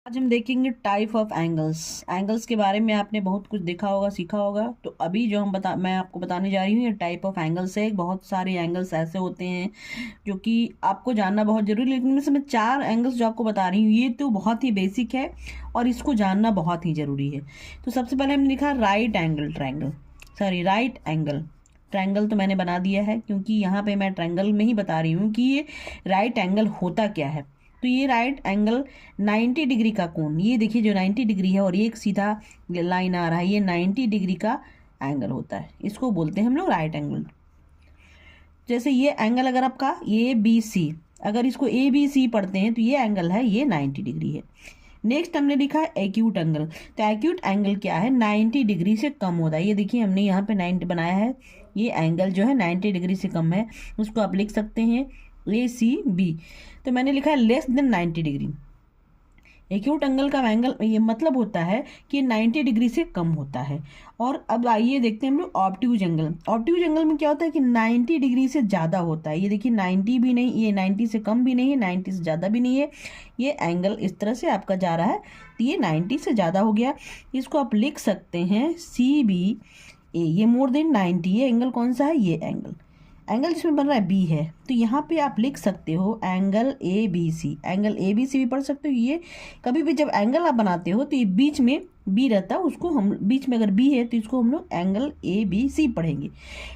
आज हम देखेंगे टाइप ऑफ एंगल्स। एंगल्स के बारे में आपने बहुत कुछ देखा होगा, सीखा होगा। तो अभी जो मैं आपको बताने जा रही हूँ, ये टाइप ऑफ एंगल्स है। बहुत सारे एंगल्स ऐसे होते हैं जो कि आपको जानना बहुत जरूरी है, लेकिन इनमें से मैं 4 एंगल्स जो आपको बता रही हूँ ये तो बहुत ही बेसिक है और इसको जानना बहुत ही ज़रूरी है। तो सबसे पहले हमने लिखा right angle triangle, sorry right angle triangle तो मैंने बना दिया है क्योंकि यहाँ पे मैं ट्रायंगल में ही बता रही हूँ कि ये राइट एंगल होता क्या है। तो ये राइट एंगल 90 डिग्री का कोण, ये देखिए जो 90 डिग्री है और ये एक सीधा लाइन आ रहा है, ये 90 डिग्री का एंगल होता है, इसको बोलते हैं हम लोग राइट एंगल। जैसे ये एंगल अगर आपका ए बी सी, अगर इसको ए बी सी पढ़ते हैं तो ये एंगल है, ये 90 डिग्री है। नेक्स्ट हमने लिखा है एक्यूट एंगल। तो एक्यूट एंगल क्या है, 90 डिग्री से कम होता है। ये देखिए हमने यहाँ पे 90 बनाया है, ये एंगल जो है 90 डिग्री से कम है, उसको आप लिख सकते हैं ए सी बी। तो मैंने लिखा है less than 90 degree. Acute angle का एंगल ये मतलब होता है कि 90 डिग्री से कम होता है। और अब आइए देखते हैं हम लोग ऑब्ट्यूज एंगल। ऑब्ट्यूज एंगल में क्या होता है कि 90 डिग्री से ज़्यादा होता है। ये देखिए 90 भी नहीं, ये 90 से कम भी नहीं है, 90 से ज़्यादा भी नहीं है। ये एंगल इस तरह से आपका जा रहा है तो ये 90 से ज़्यादा हो गया। इसको आप लिख सकते हैं सी बी ए, ये मोर देन 90 है। एंगल कौन सा है, ये एंगल। एंगल जिसमें बन रहा है बी है, तो यहाँ पे आप लिख सकते हो angle A B C. Angle A B C भी पढ़ सकते हो। ये कभी भी जब एंगल आप बनाते हो तो ये बीच में बी रहता है, उसको हम बीच में अगर बी है तो इसको हम लोग एंगल ए बी सी पढ़ेंगे।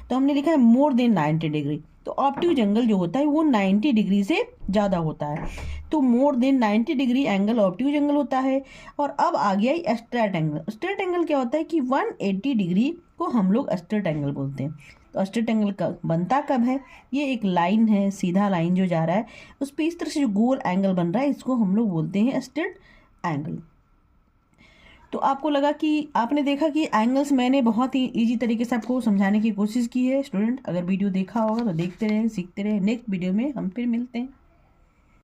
तो हमने लिखा है मोर देन 90 डिग्री। तो ऑब्ट्यूज एंगल जो होता है वो 90 डिग्री से ज़्यादा होता है। तो more than 90 degree angle obtuse angle होता है। और अब आ गया स्ट्रेट एंगल। स्ट्रेट एंगल क्या होता है कि 180 डिग्री को हम लोग स्ट्रेट एंगल बोलते हैं। तो स्ट्रेट एंगल का बनता कब है, ये एक लाइन है, सीधा लाइन जो जा रहा है उस पर इस तरह से जो गोल एंगल बन रहा है, इसको हम लोग बोलते हैं स्ट्रेट एंगल। तो आपको लगा कि आपने देखा कि एंगल्स मैंने बहुत ही इजी तरीके से आपको समझाने की कोशिश की है। स्टूडेंट अगर वीडियो देखा होगा तो देखते रहें, सीखते रहें। नेक्स्ट वीडियो में हम फिर मिलते हैं।